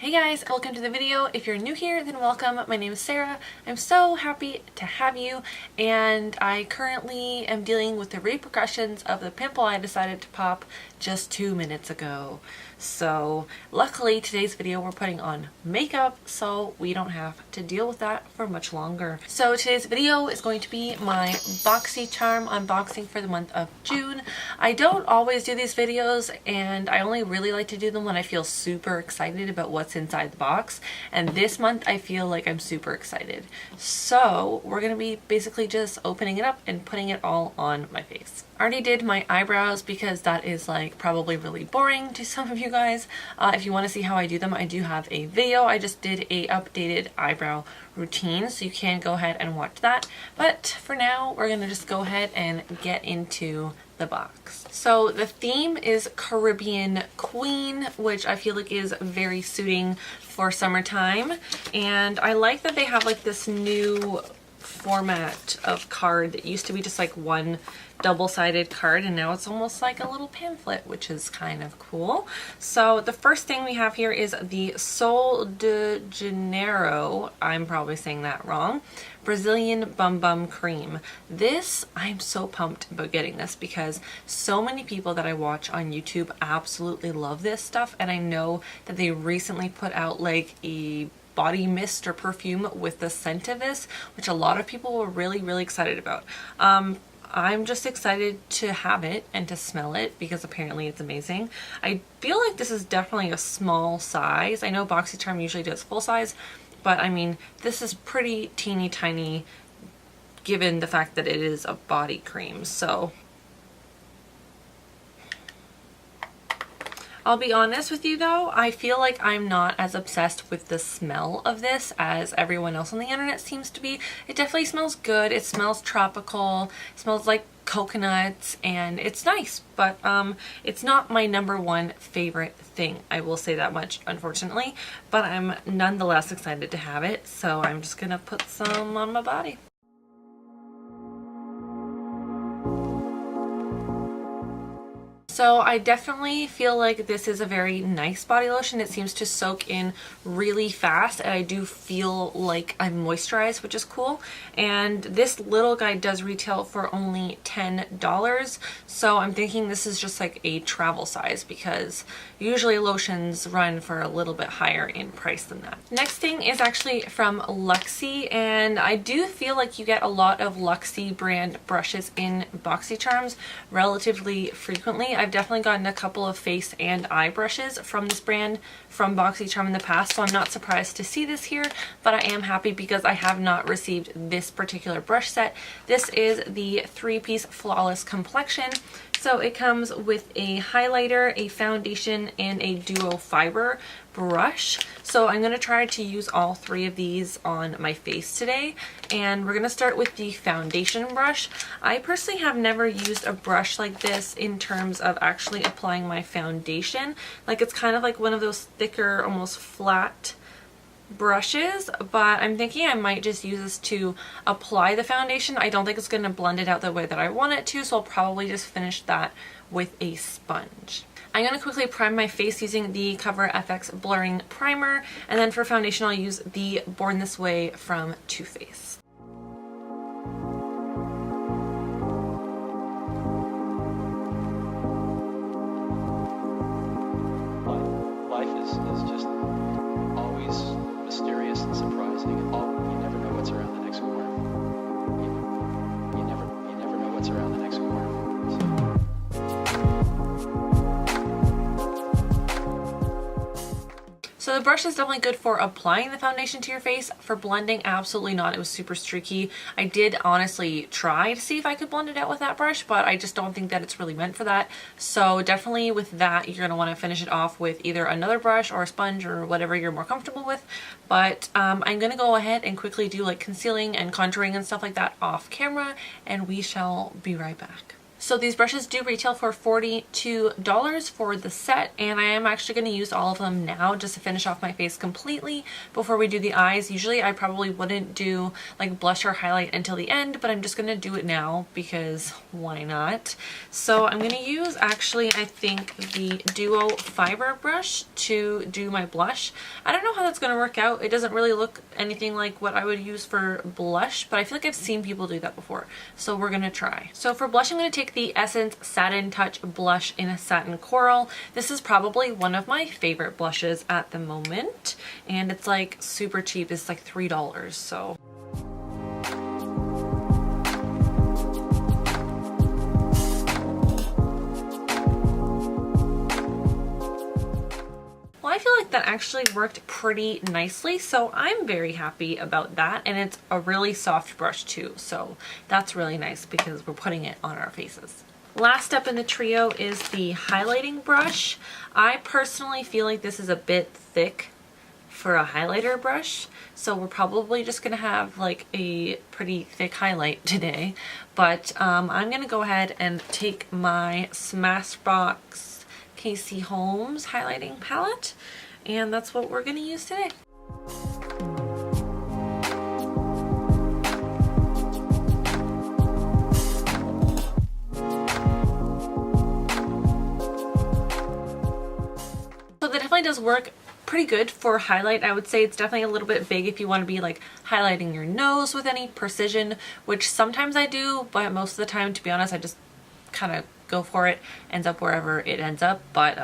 Hey guys, welcome to the video. If you're new here, then welcome. My name is Sarah. I'm so happy to have you, and I currently am dealing with the repercussions of the pimple I decided to pop just 2 minutes ago. So luckily today's video we're putting on makeup so we don't have to deal with that for much longer. So today's video is going to be my Boxycharm unboxing for the month of June. I don't always do these videos, and I only really like to do them when I feel super excited about what's inside the box, and this month I feel like I'm super excited. So we're gonna be basically just opening it up and putting it all on my face. I already did my eyebrows because that is like probably really boring to some of you guys. If you want to see how I do them, I do have a video. I just did a updated eyebrow routine, so you can go ahead and watch that. But for now, we're gonna just go ahead and get into the box. So the theme is Caribbean Queen, which I feel like is very suiting for summertime. And I like that they have like this new format of card that used to be just like one double-sided card, and now it's almost like a little pamphlet, which is kind of cool. So the first thing we have here is the Sol de Janeiro, I'm probably saying that wrong, Brazilian Bum Bum Cream. This, I'm so pumped about getting this because so many people that I watch on YouTube absolutely love this stuff, and I know that they recently put out like a body mist or perfume with the scent of this, which a lot of people were really excited about. I'm just excited to have it and to smell it because apparently it's amazing. I feel like this is definitely a small size. I know Boxycharm usually does full size, but I mean, this is pretty teeny tiny given the fact that it is a body cream. So I'll be honest with you though, I feel like I'm not as obsessed with the smell of this as everyone else on the internet seems to be. It definitely smells good. It smells tropical. It smells like coconuts, and it's nice, but it's not my #1 favorite thing. I will say that much, unfortunately, but I'm nonetheless excited to have it, so I'm just gonna put some on my body. So I definitely feel like this is a very nice body lotion. It seems to soak in really fast, and I do feel like I'm moisturized, which is cool. And this little guy does retail for only $10. So I'm thinking this is just like a travel size because usually lotions run for a little bit higher in price than that. Next thing is actually from Luxie, and I do feel like you get a lot of Luxie brand brushes in Boxycharms relatively frequently. I've definitely gotten a couple of face and eye brushes from this brand from Boxycharm in the past, so I'm not surprised to see this here, but I am happy because I have not received this particular brush set. This is the 3-piece Flawless Complexion. So it comes with a highlighter, a foundation, and a duo fiber brush. So I'm going to try to use all 3 of these on my face today, and we're going to start with the foundation brush. I personally have never used a brush like this in terms of actually applying my foundation. Like, it's kind of like one of those thicker, almost flat brushes, but I'm thinking I might just use this to apply the foundation. I don't think it's going to blend it out the way that I want it to, so I'll probably just finish that with a sponge. I'm going to quickly prime my face using the Cover FX Blurring Primer, and then for foundation I'll use the Born This Way from Too Faced. Life is just always mysterious and surprising. You never know what's around the next corner. You never know what's around the next corner. So the brush is definitely good for applying the foundation to your face. For blending, absolutely not. It was super streaky. I did honestly try to see if I could blend it out with that brush, but I just don't think that it's really meant for that. So definitely with that, you're going to want to finish it off with either another brush or a sponge or whatever you're more comfortable with. But I'm going to go ahead and quickly do like concealing and contouring and stuff like that off camera, and we shall be right back. So these brushes do retail for $42 for the set, and I am actually going to use all of them now just to finish off my face completely before we do the eyes. Usually I probably wouldn't do like blush or highlight until the end, but I'm just going to do it now because why not? So I'm going to use actually I think the Duo Fiber brush to do my blush. I don't know how that's going to work out. It doesn't really look anything like what I would use for blush, but I feel like I've seen people do that before, so we're going to try. So for blush I'm going to take the Essence Satin Touch blush in a satin coral. This is probably one of my favorite blushes at the moment, and it's like super cheap. It's like $3, so. Well, I feel like that actually worked pretty nicely, so I'm very happy about that, and it's a really soft brush too, so that's really nice because we're putting it on our faces. Last up in the trio is the highlighting brush. I personally feel like this is a bit thick for a highlighter brush, so we're probably just gonna have like a pretty thick highlight today, but I'm gonna go ahead and take my Smashbox Casey Holmes highlighting palette, and that's what we're going to use today. So that definitely does work pretty good for highlight. I would say it's definitely a little bit big if you want to be like highlighting your nose with any precision, which sometimes I do, but most of the time, to be honest, I just kind of go for it, ends up wherever it ends up. But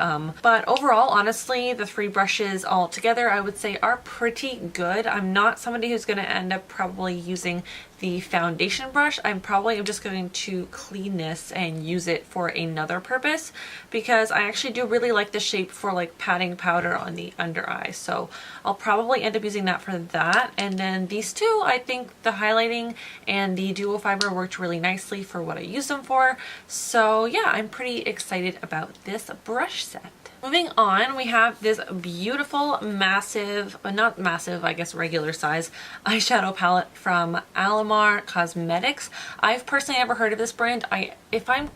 overall, honestly, the three brushes all together I would say are pretty good. I'm not somebody who's going to end up probably using the foundation brush. I'm just going to clean this and use it for another purpose because I actually do really like the shape for like patting powder on the under eye, so I'll probably end up using that for that. And then these two, I think the highlighting and the Duo Fiber worked really nicely for what I used them for, so yeah, I'm pretty excited about this brush set. Moving on, we have this beautiful, massive, not massive, I guess regular size, eyeshadow palette from Alamar Cosmetics. I've personally never heard of this brand. If I'm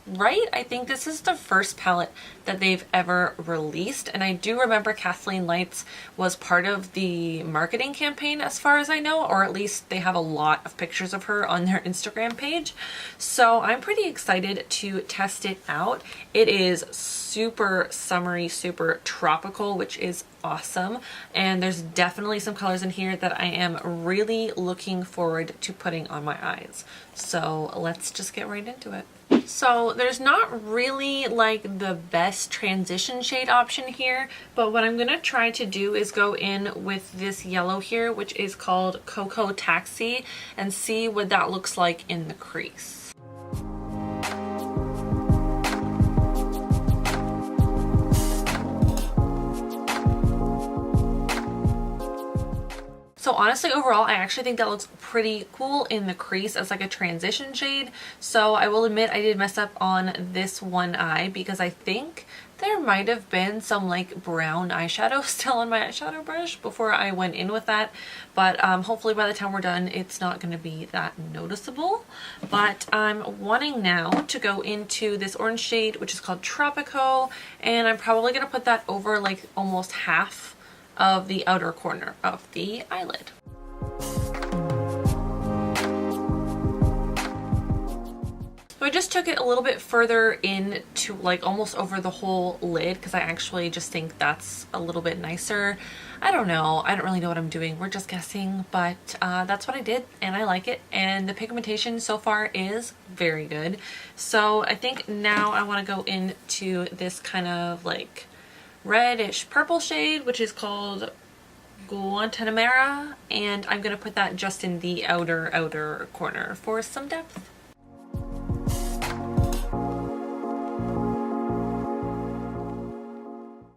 right, I think this is the first palette that they've ever released, and I do remember Kathleen Lights was part of the marketing campaign as far as I know, or at least they have a lot of pictures of her on their Instagram page, so I'm pretty excited to test it out. It is super summery, super tropical, which is awesome, and there's definitely some colors in here that I am really looking forward to putting on my eyes, so let's just get right into it. So there's not really like the best transition shade option here, but what I'm going to try to do is go in with this yellow here, which is called Cocoa Taxi, and see what that looks like in the crease. So honestly, overall, I actually think that looks pretty cool in the crease as like a transition shade. So I will admit I did mess up on this one eye because I think there might have been some like brown eyeshadow still on my eyeshadow brush before I went in with that. But hopefully by the time we're done, it's not going to be that noticeable. But I'm wanting now to go into this orange shade, which is called Tropico. And I'm probably going to put that over like almost half of the outer corner of the eyelid. So I just took it a little bit further in to like almost over the whole lid because I actually just think that's a little bit nicer. I don't know. I don't really know what I'm doing. We're just guessing, but that's what I did and I like it. And the pigmentation so far is very good. So I think now I want to go into this kind of like reddish purple shade, which is called Guantanamera, and I'm going to put that just in the outer corner for some depth.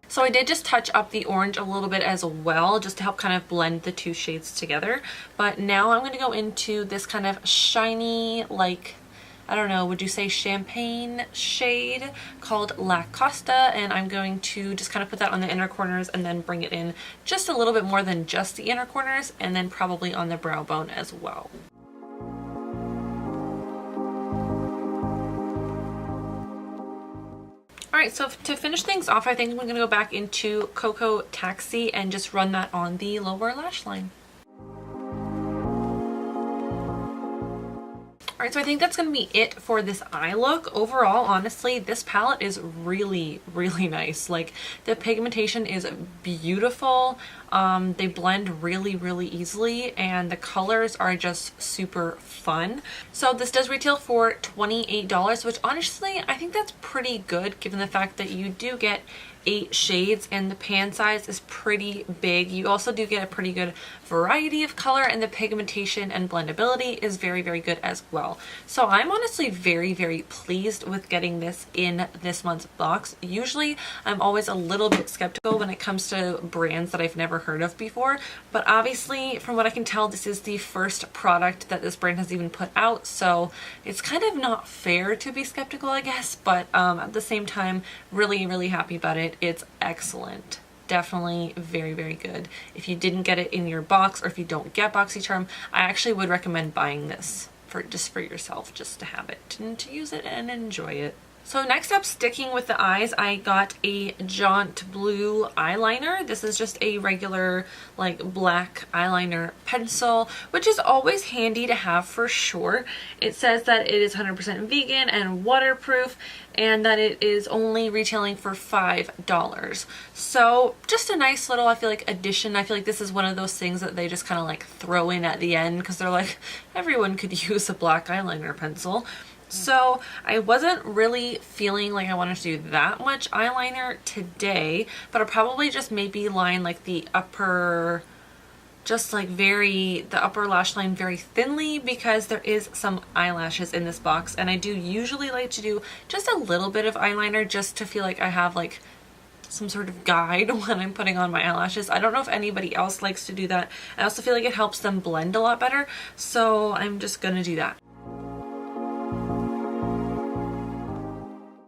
So I did just touch up the orange a little bit as well, just to help kind of blend the two shades together. But now I'm going to go into this kind of shiny, like, I don't know, would you say champagne shade called La Costa, and I'm going to just kind of put that on the inner corners and then bring it in just a little bit more than just the inner corners, and then probably on the brow bone as well. Alright, so to finish things off, I think I'm going to go back into Cocoa Taxi and just run that on the lower lash line. Alright, so I think that's going to be it for this eye look. Overall, honestly, this palette is really, really nice. Like, the pigmentation is beautiful. They blend really, really easily, and the colors are just super fun. So this does retail for $28, which honestly, I think that's pretty good given the fact that you do get 8 shades and the pan size is pretty big. You also do get a pretty good variety of color, and the pigmentation and blendability is very, very good as well. So I'm honestly very, very pleased with getting this in this month's box. Usually I'm always a little bit skeptical when it comes to brands that I've never heard of before, but obviously from what I can tell, this is the first product that this brand has even put out, so it's kind of not fair to be skeptical, I guess, but at the same time, really, really happy about it. It's excellent. Definitely very, very good. If you didn't get it in your box, or if you don't get Boxycharm, I actually would recommend buying this for yourself, just to have it and to use it and enjoy it. So next up, sticking with the eyes, I got a Jaunt Blue eyeliner. This is just a regular like black eyeliner pencil, which is always handy to have for sure. It says that it is 100% vegan and waterproof, and that it is only retailing for $5. So just a nice little, I feel like, addition. I feel like this is one of those things that they just kind of like throw in at the end because they're like, everyone could use a black eyeliner pencil. So I wasn't really feeling like I wanted to do that much eyeliner today, but I'll probably just maybe line like the upper, just like the upper lash line very thinly, because there is some eyelashes in this box, and I do usually like to do just a little bit of eyeliner just to feel like I have like some sort of guide when I'm putting on my eyelashes. I don't know if anybody else likes to do that. I also feel like it helps them blend a lot better, so I'm just gonna do that.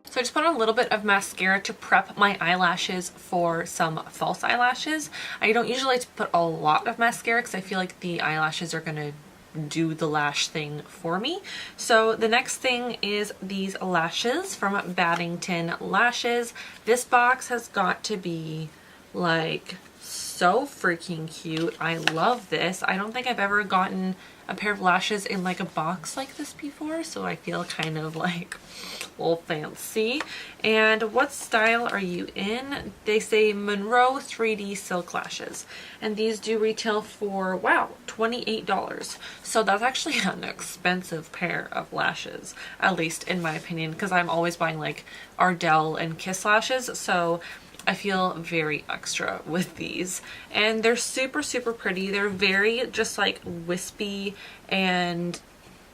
So I just put on a little bit of mascara to prep my eyelashes for some false eyelashes. I don't usually like to put a lot of mascara because I feel like the eyelashes are going to do the lash thing for me. So the next thing is these lashes from Baddington Lashes. This box has got to be like so freaking cute. I love this. I don't think I've ever gotten a pair of lashes in like a box like this before, so I feel kind of like a little fancy. And what style are you in? They say Monroe 3D Silk Lashes, and these do retail for, wow, $28. So that's actually an expensive pair of lashes, at least in my opinion, because I'm always buying like Ardell and Kiss lashes, so I feel very extra with these, and they're super, super pretty. They're very just like wispy and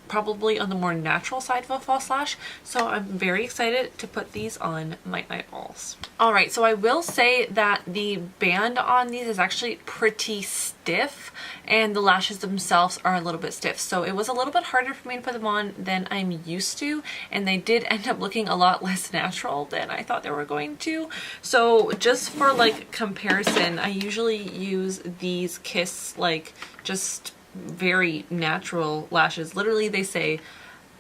probably on the more natural side of a false lash, so I'm very excited to put these on my eyeballs. Alright, so I will say that the band on these is actually pretty stiff, and the lashes themselves are a little bit stiff, so it was a little bit harder for me to put them on than I'm used to, and they did end up looking a lot less natural than I thought they were going to. So just for like comparison, I usually use these Kiss like just very natural lashes. Literally, they say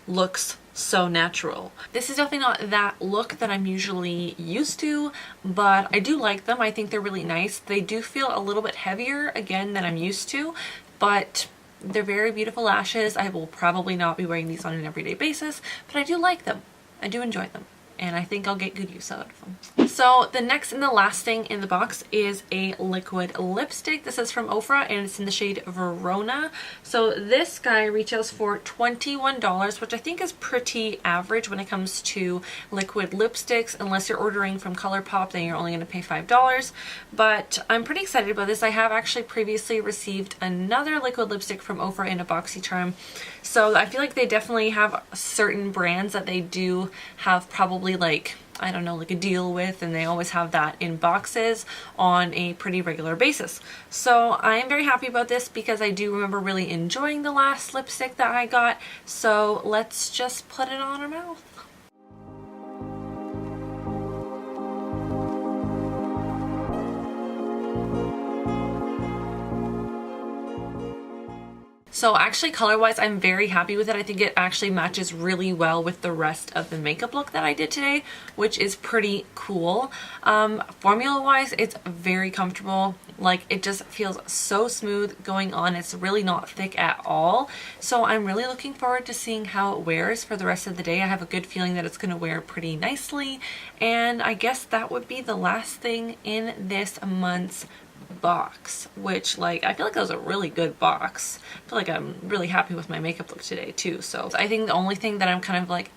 looks so natural. This is definitely not that look that I'm usually used to, but I do like them. I think they're really nice. They do feel a little bit heavier again than I'm used to, but they're very beautiful lashes. I will probably not be wearing these on an everyday basis, but I do like them. I do enjoy them, and I think I'll get good use out of them. So the next and the last thing in the box is a liquid lipstick. This is from Ofra, and it's in the shade Verona. So this guy retails for $21, which I think is pretty average when it comes to liquid lipsticks. Unless you're ordering from ColourPop, then you're only going to pay $5. But I'm pretty excited about this. I have actually previously received another liquid lipstick from Ofra in a Boxycharm. So I feel like they definitely have certain brands that they do have probably like, I don't know, like a deal with, and they always have that in boxes on a pretty regular basis. So I am very happy about this because I do remember really enjoying the last lipstick that I got. So let's just put it on our mouth. So actually color-wise, I'm very happy with it. I think it actually matches really well with the rest of the makeup look that I did today, which is pretty cool. Formula-wise, it's very comfortable. Like, it just feels so smooth going on. It's really not thick at all. So I'm really looking forward to seeing how it wears for the rest of the day. I have a good feeling that it's going to wear pretty nicely. And I guess that would be the last thing in this month's box, which, like, I feel like that was a really good box. I feel like I'm really happy with my makeup look today too. So I think the only thing that I'm kind of like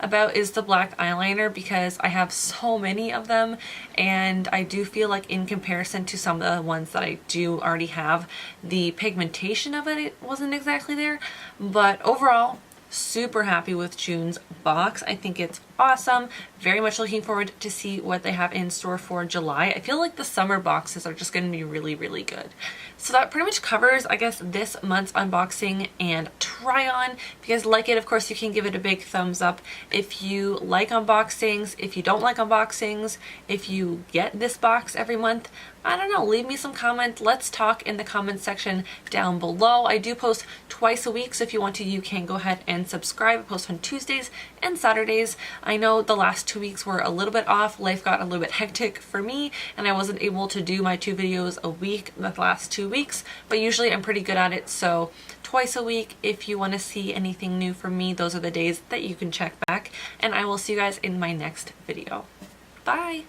about is the black eyeliner, because I have so many of them, and I do feel like in comparison to some of the ones that I do already have, the pigmentation of it wasn't exactly there. But overall, super happy with June's box. I think it's awesome. Very much looking forward to see what they have in store for July. I feel like the summer boxes are just going to be really, really good. So that pretty much covers, I guess, this month's unboxing and try on. If you guys like it, of course, you can give it a big thumbs up. If you like unboxings, if you don't like unboxings, if you get this box every month, I don't know, leave me some comments. Let's talk in the comments section down below. I do post twice a week, so if you want to, you can go ahead and subscribe. I post on Tuesdays and Saturdays. I know the last 2 weeks were a little bit off. Life got a little bit hectic for me, and I wasn't able to do my 2 videos a week the last 2 weeks, but usually I'm pretty good at it. So twice a week, if you want to see anything new from me, those are the days that you can check back, and I will see you guys in my next video. Bye!